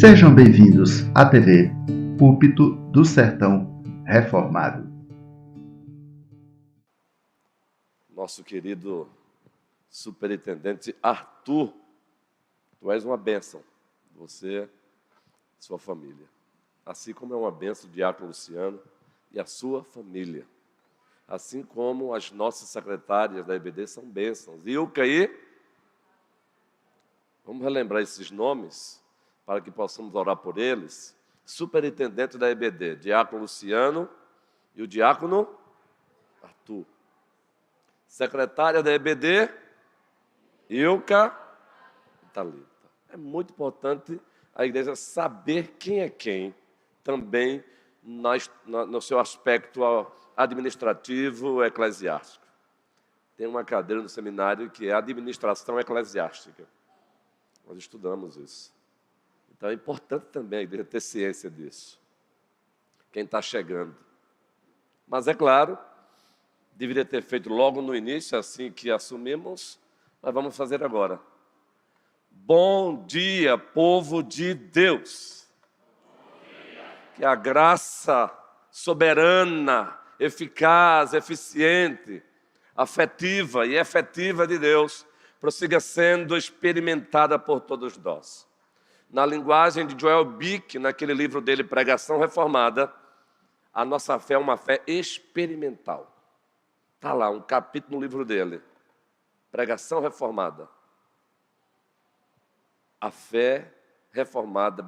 Sejam bem-vindos à TV Púlpito do Sertão Reformado. Nosso querido superintendente Arthur, tu és uma bênção, você e sua família. Assim como é uma bênção o diácono Luciano e a sua família. Assim como as nossas secretárias da EBD são bênçãos. Ilka e... Vamos relembrar esses nomes para que possamos orar por eles. Superintendente da EBD, diácono Luciano e o diácono Arthur. Secretária da EBD, Ilka e Thalita. É muito importante a igreja saber quem é quem, também no seu aspecto administrativo, eclesiástico. Tem uma cadeira no seminário que é administração eclesiástica. Nós estudamos isso. Então é importante também a igreja ter ciência disso. Quem está chegando. Mas é claro, deveria ter feito logo no início, assim que assumimos, mas vamos fazer agora. Bom dia, povo de Deus. Que a graça soberana, eficaz, eficiente, afetiva e efetiva de Deus prossiga sendo experimentada por todos nós. Na linguagem de Joel Bick, naquele livro dele, Pregação Reformada, a nossa fé é uma fé experimental. Está lá, um capítulo no livro dele, Pregação Reformada. A fé reformada,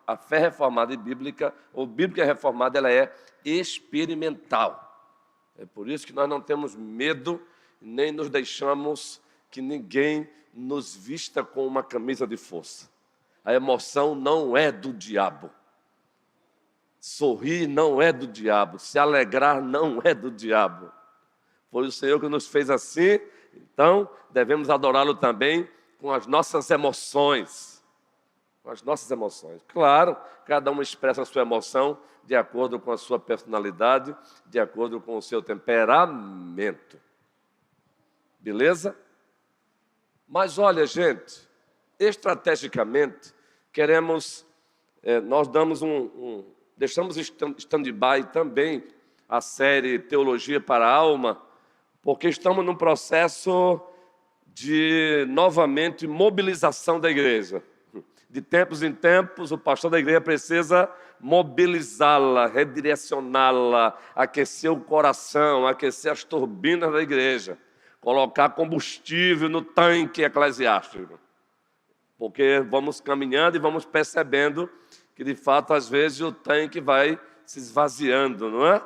a fé reformada e bíblica, ou bíblica reformada, ela é experimental. É por isso que nós não temos medo, nem nos deixamos que ninguém nos vista com uma camisa de força. A emoção não é do diabo. Sorrir não é do diabo. Se alegrar não é do diabo. Foi o Senhor que nos fez assim, então devemos adorá-lo também com as nossas emoções. Com as nossas emoções. Claro, cada um expressa a sua emoção de acordo com a sua personalidade, de acordo com o seu temperamento. Beleza? Mas olha, gente, estrategicamente, nós deixamos stand-by também a série Teologia para a Alma, porque estamos num processo de, novamente, mobilização da igreja. De tempos em tempos, o pastor da igreja precisa mobilizá-la, redirecioná-la, aquecer o coração, aquecer as turbinas da igreja, colocar combustível no tanque eclesiástico. Porque vamos caminhando e vamos percebendo que, de fato, às vezes o tanque vai se esvaziando, não é?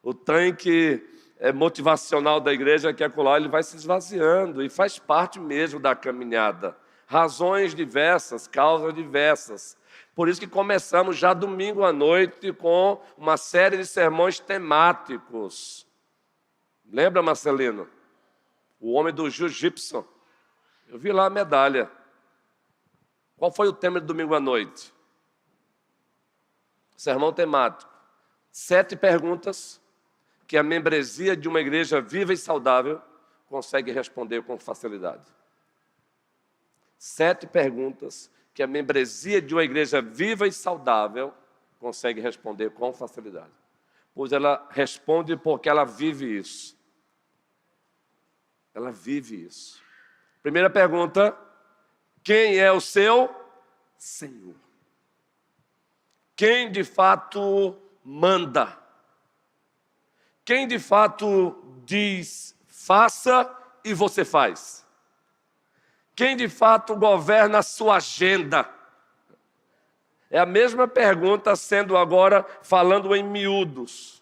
O tanque motivacional da igreja, que é acolá, ele vai se esvaziando e faz parte mesmo da caminhada. Razões diversas, causas diversas. Por isso que começamos já domingo à noite com uma série de sermões temáticos. Lembra, Marcelino? O homem do jiu-jitsu. Eu vi lá a medalha. Qual foi o tema de domingo à noite? Sermão temático. 7 perguntas que a membresia de uma igreja viva e saudável consegue responder com facilidade. 7 perguntas que a membresia de uma igreja viva e saudável consegue responder com facilidade. Pois ela responde porque ela vive isso. Ela vive isso. Primeira pergunta: quem é o seu Senhor? Quem de fato manda? Quem de fato diz, faça e você faz? Quem de fato governa a sua agenda? É a mesma pergunta, sendo agora falando em miúdos.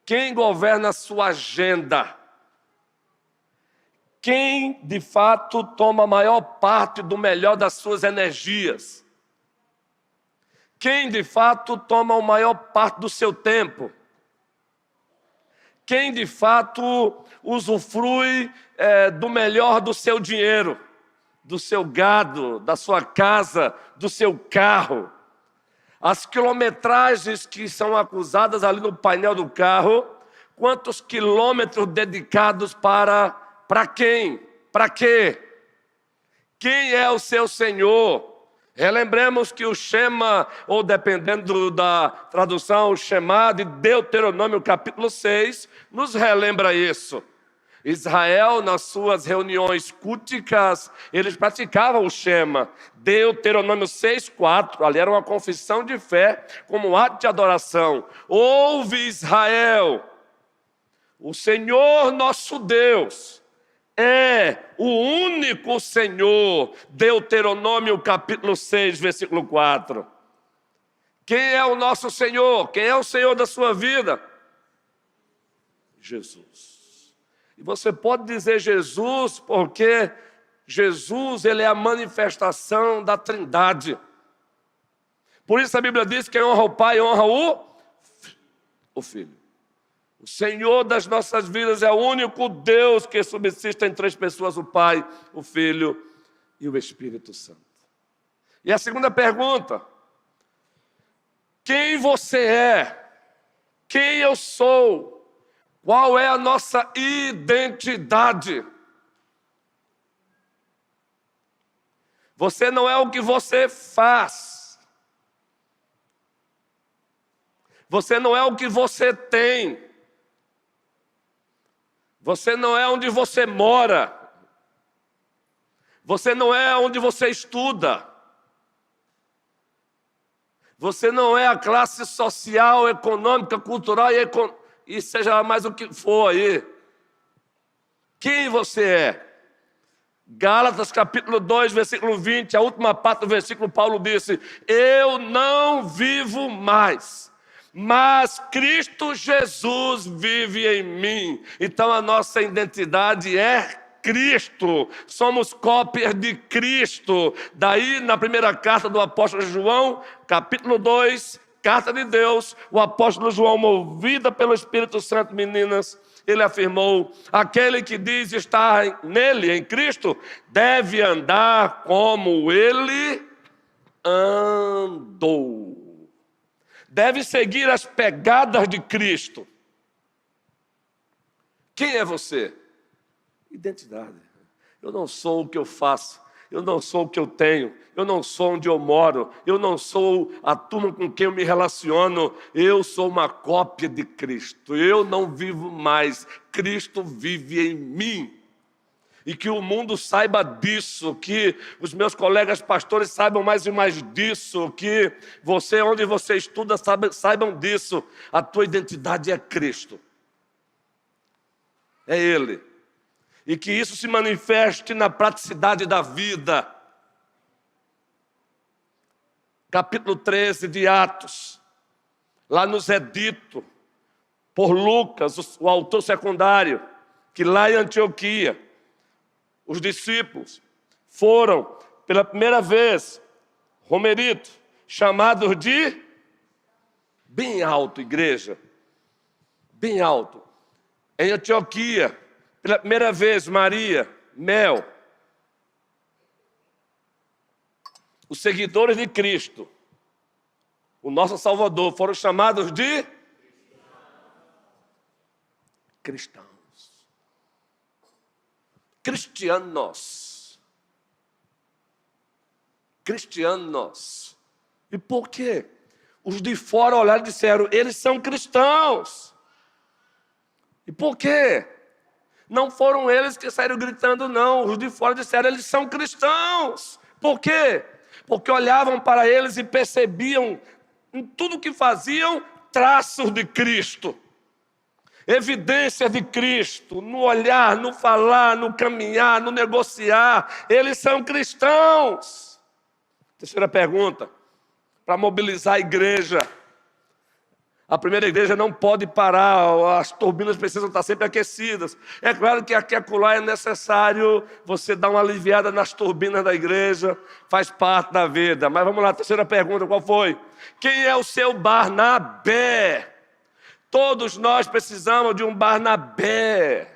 Quem governa a sua agenda? Quem, de fato, toma a maior parte do melhor das suas energias? Quem, de fato, toma a maior parte do seu tempo? Quem, de fato, usufrui do melhor do seu dinheiro, do seu gado, da sua casa, do seu carro? As quilometragens que são acusadas ali no painel do carro, quantos quilômetros dedicados para quem? Para quê? Quem é o seu Senhor? Relembremos que o Shema, ou dependendo da tradução, o Shema de Deuteronômio capítulo 6, nos relembra isso. Israel, nas suas reuniões culticas, eles praticavam o Shema. Deuteronômio 6,4, ali era uma confissão de fé como ato de adoração. Ouve, Israel, o Senhor nosso Deus é o único Senhor. Deuteronômio capítulo 6, versículo 4. Quem é o nosso Senhor? Quem é o Senhor da sua vida? Jesus. E você pode dizer Jesus porque Jesus, ele é a manifestação da Trindade. Por isso a Bíblia diz que quem honra o Pai honra o Filho. O Senhor das nossas vidas é o único Deus que subsiste em três pessoas: o Pai, o Filho e o Espírito Santo. E a segunda pergunta: quem você é? Quem eu sou? Qual é a nossa identidade? Você não é o que você faz. Você não é o que você tem. Você não é onde você mora. Você não é onde você estuda. Você não é a classe social, econômica, cultural e seja mais o que for aí. Quem você é? Gálatas capítulo 2, versículo 20, a última parte do versículo, Paulo disse: eu não vivo mais, mas Cristo Jesus vive em mim. Então a nossa identidade é Cristo, somos cópias de Cristo. Daí na primeira carta do apóstolo João, capítulo 2, carta de Deus, o apóstolo João, movido pelo Espírito Santo, meninas, ele afirmou: aquele que diz estar nele, em Cristo, deve andar como ele andou. Deve seguir as pegadas de Cristo. Quem é você? Identidade. Eu não sou o que eu faço, eu não sou o que eu tenho, eu não sou onde eu moro, eu não sou a turma com quem eu me relaciono, eu sou uma cópia de Cristo. Eu não vivo mais, Cristo vive em mim. E que o mundo saiba disso, que os meus colegas pastores saibam mais e mais disso, que você, onde você estuda, saibam disso. A tua identidade é Cristo. É Ele. E que isso se manifeste na praticidade da vida. Capítulo 13 de Atos, lá nos é dito por Lucas, o autor secundário, que lá em Antioquia, os discípulos foram pela primeira vez, Romerito, chamados de, bem alto, igreja, bem alto, em Antioquia, pela primeira vez, Maria, Mel, os seguidores de Cristo, o nosso Salvador, foram chamados de cristãos. Cristianos. Cristianos. E por quê? Os de fora olharam e disseram: eles são cristãos. E por quê? Não foram eles que saíram gritando, não. Os de fora disseram: eles são cristãos. Por quê? Porque olhavam para eles e percebiam em tudo que faziam traços de Cristo. Evidência de Cristo, no olhar, no falar, no caminhar, no negociar. Eles são cristãos. Terceira pergunta, para mobilizar a igreja. A primeira igreja não pode parar, as turbinas precisam estar sempre aquecidas. É claro que aqui e acolá é necessário você dar uma aliviada nas turbinas da igreja, faz parte da vida. Mas vamos lá, terceira pergunta, qual foi? Quem é o seu Barnabé? Todos nós precisamos de um Barnabé,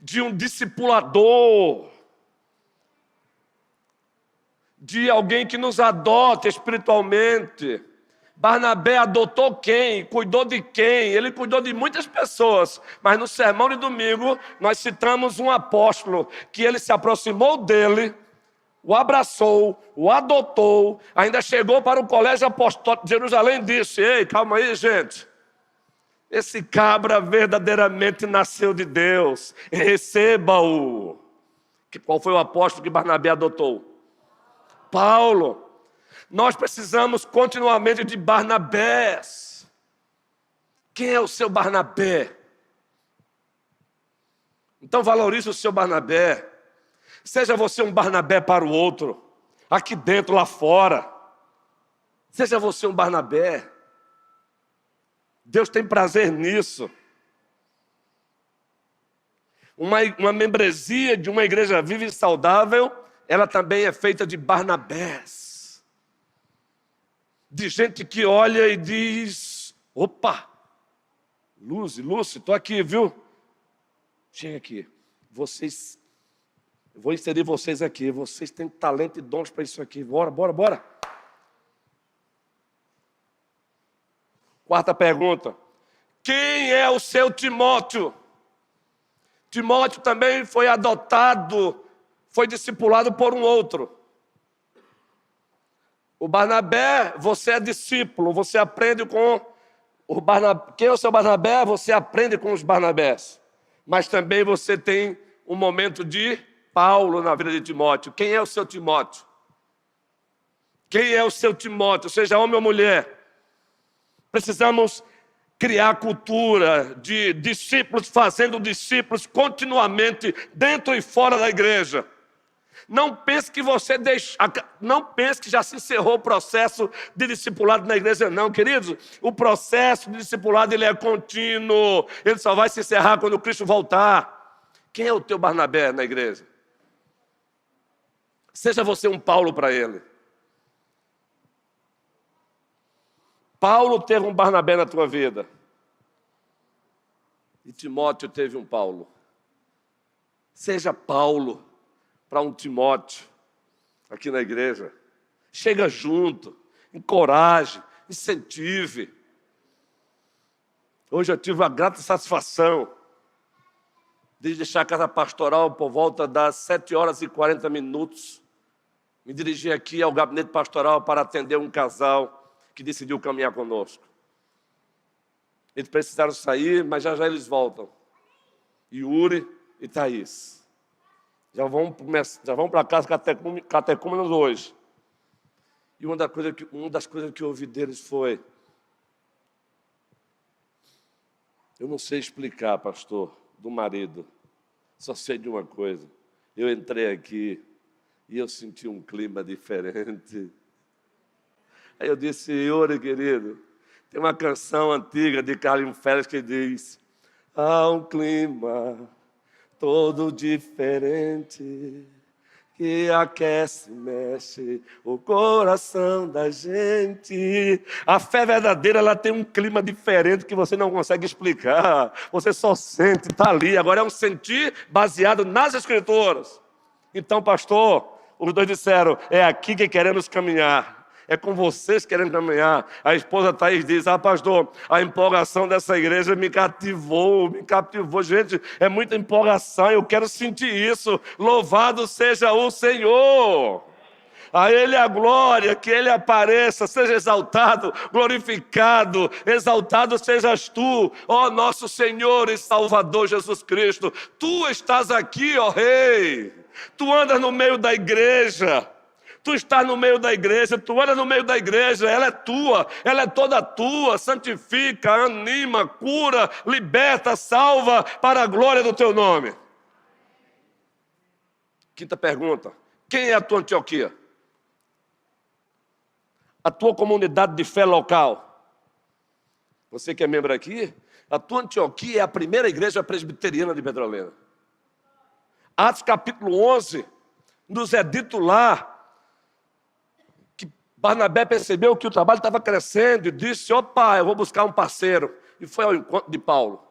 de um discipulador, de alguém que nos adote espiritualmente. Barnabé adotou quem? Cuidou de quem? Ele cuidou de muitas pessoas, mas no sermão de domingo nós citamos um apóstolo que ele se aproximou dele o abraçou, o adotou, ainda chegou para o colégio apostólico de Jerusalém e disse: ei, calma aí, gente. Esse cabra verdadeiramente nasceu de Deus. Receba-o. Qual foi o apóstolo que Barnabé adotou? Paulo. Nós precisamos continuamente de Barnabés. Quem é o seu Barnabé? Então valorize o seu Barnabé. Seja você um Barnabé para o outro, aqui dentro, lá fora. Seja você um Barnabé. Deus tem prazer nisso. Uma membresia de uma igreja viva e saudável, ela também é feita de Barnabés. De gente que olha e diz: opa, Lúcio, estou aqui, viu? Chega aqui, eu vou inserir vocês aqui, vocês têm talento e dons para isso aqui, bora. Quarta pergunta: quem é o seu Timóteo? Timóteo também foi adotado, foi discipulado por um outro. O Barnabé, você é discípulo, você aprende com o Barnabé. Quem é o seu Barnabé? Você aprende com os Barnabés. Mas também você tem um momento de Paulo na vida de Timóteo. Quem é o seu Timóteo? Quem é o seu Timóteo? Seja homem ou mulher. Precisamos criar cultura de discípulos fazendo discípulos continuamente dentro e fora da igreja. Não pense que não pense que já se encerrou o processo de discipulado na igreja, não, queridos. O processo de discipulado ele é contínuo. Ele só vai se encerrar quando Cristo voltar. Quem é o teu Barnabé na igreja? Seja você um Paulo para ele. Paulo teve um Barnabé na tua vida. E Timóteo teve um Paulo. Seja Paulo para um Timóteo aqui na igreja. Chega junto, encoraje, incentive. Hoje eu tive a grata satisfação de deixar a casa pastoral por volta das 7h40. Me dirigi aqui ao gabinete pastoral para atender um casal que decidiu caminhar conosco. Eles precisaram sair, mas já eles voltam. Yuri e Thaís. Já vão para casa catecúmenos hoje. E uma das coisas que eu ouvi deles foi: eu não sei explicar, pastor, do marido. Só sei de uma coisa. Eu entrei aqui e eu senti um clima diferente. Aí eu disse: Yuri, querido, tem uma canção antiga de Carlinhos Félix que diz: há um clima todo diferente, que aquece, mexe o coração da gente. A fé verdadeira, ela tem um clima diferente que você não consegue explicar. Você só sente, está ali. Agora é um sentir baseado nas Escrituras. Então, pastor, os dois disseram: é aqui que queremos caminhar. É com vocês querendo caminhar. A esposa Thaís diz: pastor, a empolgação dessa igreja me cativou. Gente, é muita empolgação, eu quero sentir isso. Louvado seja o Senhor. A Ele a glória, que Ele apareça, seja exaltado, glorificado, exaltado sejas Tu, ó nosso Senhor e Salvador Jesus Cristo. Tu estás aqui, ó Rei. Tu andas no meio da igreja. Tu estás no meio da igreja, tu andas no meio da igreja, ela é tua, ela é toda tua, santifica, anima, cura, liberta, salva para a glória do teu nome. Quinta pergunta: quem é a tua Antioquia? A tua comunidade de fé local. Você que é membro aqui, a tua Antioquia é a primeira igreja presbiteriana de Petrolina. Atos capítulo 11, nos é dito lá, Barnabé percebeu que o trabalho estava crescendo e disse: opa, eu vou buscar um parceiro. E foi ao encontro de Paulo.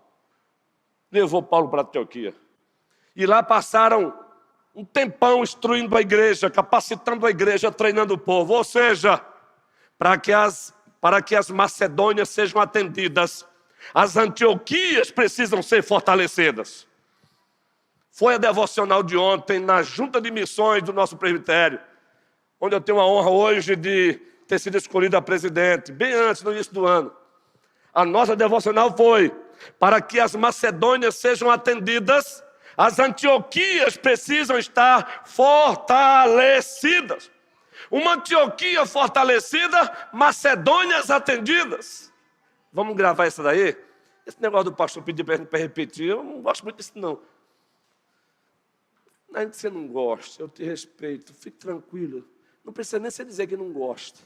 Levou Paulo para Antioquia. E lá passaram um tempão instruindo a igreja, capacitando a igreja, treinando o povo. Ou seja, para que as Macedônias sejam atendidas, as Antioquias precisam ser fortalecidas. Foi a devocional de ontem na Junta de Missões do nosso presbitério, onde eu tenho a honra hoje de ter sido escolhido a presidente, bem antes do início do ano. A nossa devocional foi para que as Macedônias sejam atendidas, as Antioquias precisam estar fortalecidas. Uma Antioquia fortalecida, Macedônias atendidas. Vamos gravar isso daí? Esse negócio do pastor pedir para repetir, eu não gosto muito disso não. Não é que você não gosta, eu te respeito, fique tranquilo. Não precisa nem você dizer que não gosta.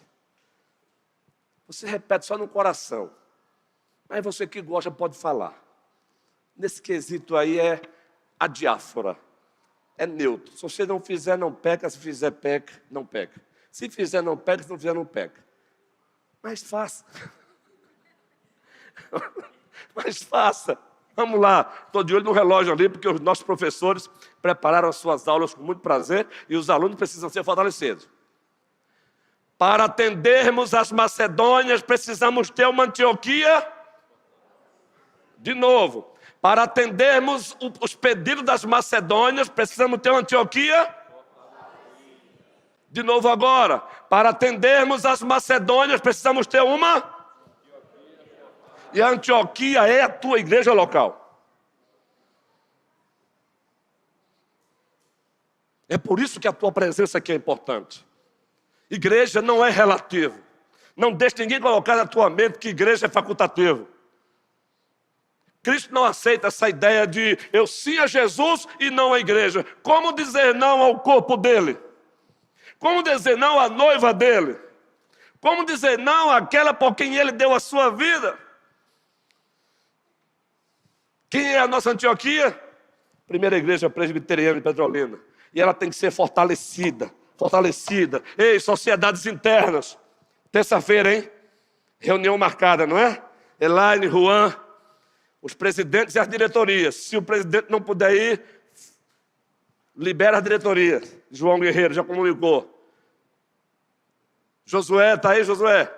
Você repete só no coração. Mas você que gosta pode falar. Nesse quesito aí é a diáfora. É neutro. Se você não fizer, não peca. Se fizer, peca, não peca. Se fizer, não peca. Se não fizer, não peca. Mas faça. Mas faça. Vamos lá. Estou de olho no relógio ali, porque os nossos professores prepararam as suas aulas com muito prazer e os alunos precisam ser fortalecidos. Para atendermos as Macedônias, precisamos ter uma Antioquia. De novo, para atendermos os pedidos das Macedônias, precisamos ter uma Antioquia. De novo agora, para atendermos as Macedônias, precisamos ter uma. E a Antioquia é a tua igreja local. É por isso que a tua presença aqui é importante. Igreja não é relativo. Não deixe ninguém colocar na tua mente que igreja é facultativo. Cristo não aceita essa ideia de eu sim a Jesus e não a igreja. Como dizer não ao corpo dele? Como dizer não à noiva dele? Como dizer não àquela por quem ele deu a sua vida? Quem é a nossa Antioquia? Primeira igreja presbiteriana de Petrolina. E ela tem que ser fortalecida. Fortalecida. Ei, sociedades internas. Terça-feira, hein? Reunião marcada, não é? Elaine, Juan, os presidentes e as diretorias. Se o presidente não puder ir, libera as diretorias. João Guerreiro já comunicou. Josué, está aí, Josué?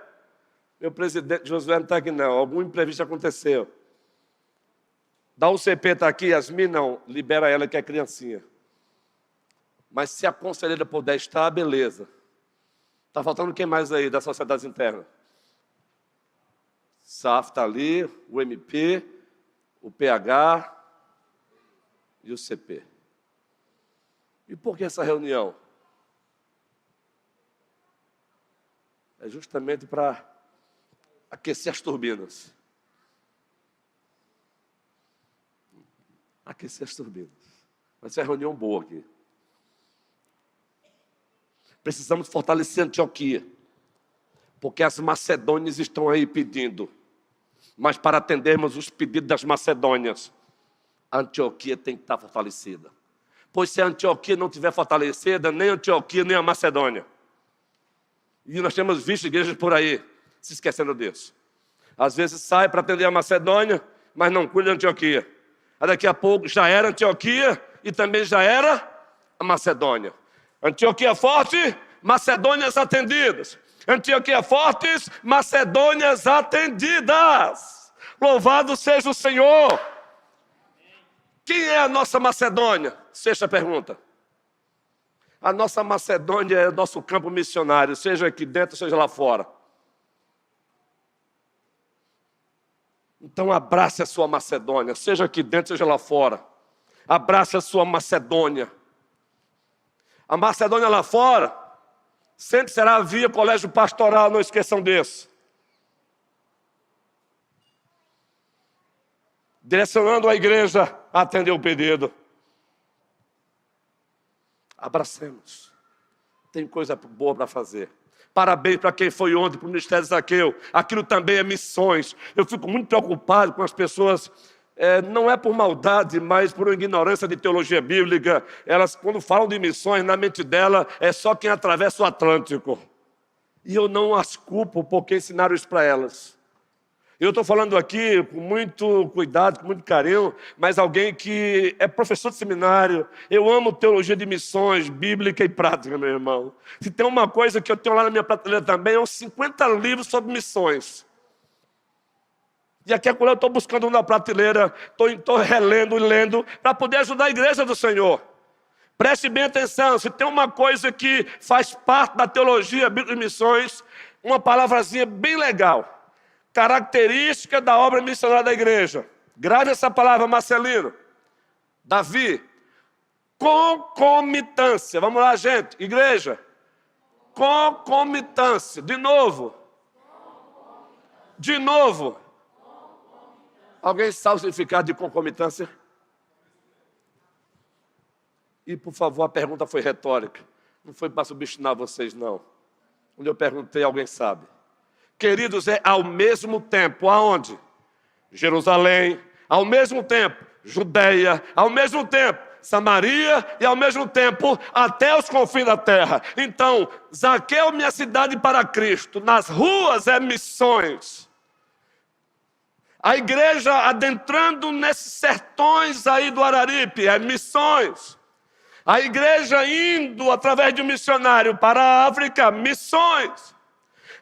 Meu presidente Josué não está aqui não. Algum imprevisto aconteceu. Da UCP está aqui, Yasmin não. Libera ela que é criancinha. Mas se a conselheira puder estar, beleza. Está faltando quem mais aí das sociedades internas? SAF está ali, o MP, o PH e o CP. E por que essa reunião? É justamente para aquecer as turbinas. Aquecer as turbinas. Vai ser uma reunião boa aqui. Precisamos fortalecer a Antioquia, porque as Macedônias estão aí pedindo. Mas para atendermos os pedidos das Macedônias, a Antioquia tem que estar fortalecida. Pois se a Antioquia não estiver fortalecida, nem a Antioquia, nem a Macedônia. E nós temos visto igrejas por aí se esquecendo disso. Às vezes sai para atender a Macedônia, mas não cuida da Antioquia. Aí daqui a pouco já era a Antioquia e também já era a Macedônia. Antioquia forte, Macedônias atendidas. Antioquia fortes, Macedônias atendidas. Louvado seja o Senhor. Quem é a nossa Macedônia? Sexta pergunta. A nossa Macedônia é o nosso campo missionário, seja aqui dentro, seja lá fora. Então abrace a sua Macedônia, seja aqui dentro, seja lá fora. Abrace a sua Macedônia. A Macedônia lá fora sempre será via colégio pastoral, não esqueçam disso. Direcionando a igreja a atender o pedido. Abracemos. Tem coisa boa para fazer. Parabéns para quem foi ontem para o Ministério Zaqueu. Aquilo também é missões. Eu fico muito preocupado com as pessoas. Não é por maldade, mas por ignorância de teologia bíblica. Elas, quando falam de missões, na mente dela, é só quem atravessa o Atlântico. E eu não as culpo porque ensinaram isso para elas. Eu estou falando aqui com muito cuidado, com muito carinho, mas alguém que é professor de seminário. Eu amo teologia de missões, bíblica e prática, meu irmão. Se tem uma coisa que eu tenho lá na minha prateleira também, é uns 50 livros sobre missões. E aqui eu estou buscando na prateleira, estou relendo e lendo, para poder ajudar a igreja do Senhor. Preste bem atenção, se tem uma coisa que faz parte da teologia bíblica de missões, uma palavrazinha bem legal. Característica da obra missionária da igreja. Grave essa palavra, Marcelino. Davi. Concomitância. Vamos lá, gente. Igreja. Concomitância. De novo. De novo. Alguém sabe o significado de concomitância? E, por favor, a pergunta foi retórica. Não foi para subestimar vocês, não. Quando eu perguntei, alguém sabe. Queridos, é ao mesmo tempo. Aonde? Jerusalém. Ao mesmo tempo, Judeia. Ao mesmo tempo, Samaria. E ao mesmo tempo, até os confins da terra. Então, Zaqueu, minha cidade para Cristo. Nas ruas é missões. A igreja adentrando nesses sertões aí do Araripe é missões. A igreja indo através de um missionário para a África, missões.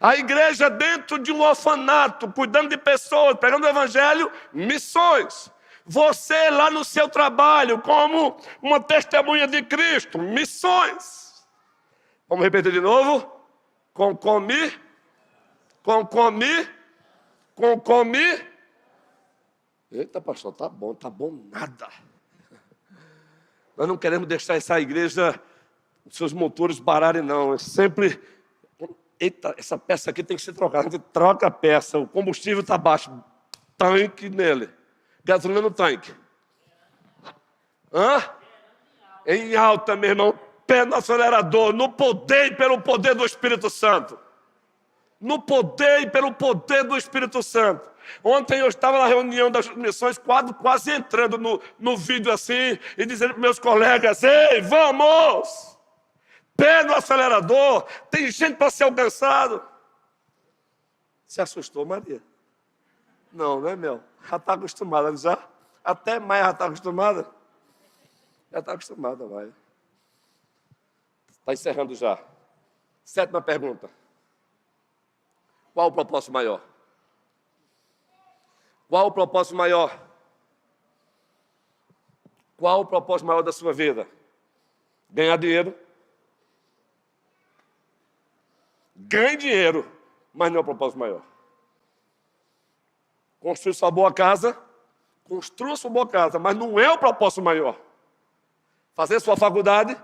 A igreja dentro de um orfanato, cuidando de pessoas, pregando o evangelho, missões. Você lá no seu trabalho, como uma testemunha de Cristo, missões. Vamos repetir de novo? Concomir. Eita, pastor, tá bom nada. Nós não queremos deixar essa igreja, os seus motores pararem, não. É sempre, eita, essa peça aqui tem que ser trocada. A gente troca a peça, o combustível está baixo. Tanque nele. Gasolina no tanque. Em alta, meu irmão. Pé no acelerador, no poder e pelo poder do Espírito Santo. No poder e pelo poder do Espírito Santo. Ontem eu estava na reunião das missões, quase entrando no vídeo assim, e dizendo para meus colegas, ei, vamos! Pé no acelerador, tem gente para ser alcançado. Se assustou, Maria? Não, né, Mel? Já está acostumada, já? Até mais já está acostumada? Já está acostumada, vai. Está encerrando já. 7ª pergunta. Qual o propósito maior? Qual o propósito maior? Qual o propósito maior da sua vida? Ganhar dinheiro? Ganhe dinheiro, mas não é o propósito maior. Construir sua boa casa? Construa sua boa casa, mas não é o propósito maior. Fazer sua faculdade,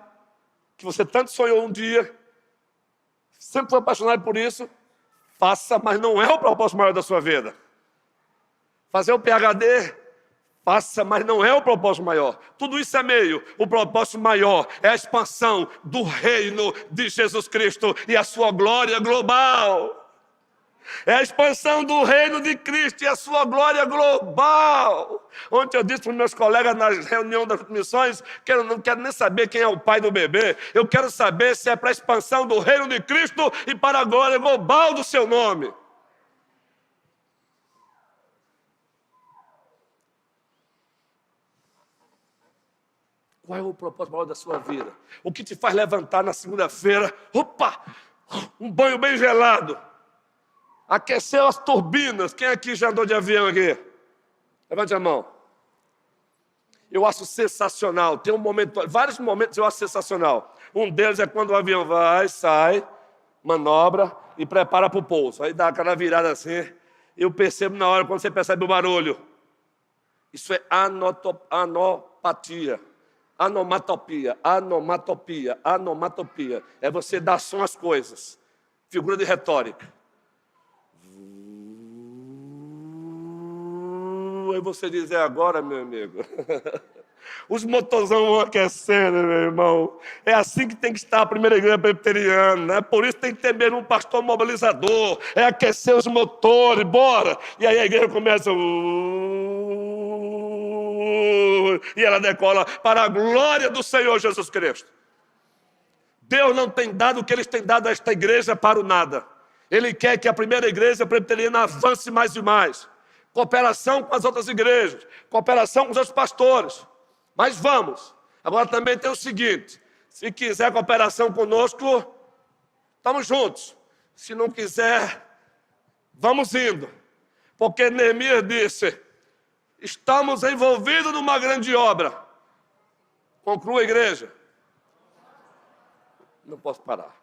que você tanto sonhou um dia, sempre foi apaixonado por isso, faça, mas não é o propósito maior da sua vida. Fazer o PhD, faça, mas não é o propósito maior. Tudo isso é meio. O propósito maior é a expansão do reino de Jesus Cristo e a sua glória global. É a expansão do reino de Cristo e a sua glória global. Ontem eu disse para os meus colegas na reunião das missões que eu não quero nem saber quem é o pai do bebê. Eu quero saber se é para a expansão do reino de Cristo e para a glória global do seu nome. Qual é o propósito maior da sua vida? O que te faz levantar na segunda-feira? Opa! Um banho bem gelado. Aqueceu as turbinas. Quem aqui já andou de avião aqui? Levante a mão. Eu acho sensacional. Tem vários momentos eu acho sensacional. Um deles é quando o avião vai, sai, manobra e prepara para o pouso. Aí dá aquela virada assim. Eu percebo na hora, quando você percebe o barulho. Isso é anopatia. Anomatopia. É você dar som às coisas. Figura de retórica. Aí você diz, é agora, meu amigo. Os motorzão vão aquecendo, meu irmão. É assim que tem que estar a primeira igreja presbiteriana. É por isso que tem que ter mesmo um pastor mobilizador. É aquecer os motores, bora. E aí a igreja começa... E ela decola para a glória do Senhor Jesus Cristo. Deus não tem dado o que Ele tem dado a esta igreja para o nada. Ele quer que a primeira igreja presbiteriana avance mais e mais. Cooperação com as outras igrejas, cooperação com os outros pastores. Mas vamos. Agora também tem o seguinte, se quiser cooperação conosco, estamos juntos. Se não quiser, vamos indo. Porque Neemias disse, estamos envolvidos numa grande obra. Conclua, igreja. Não posso parar.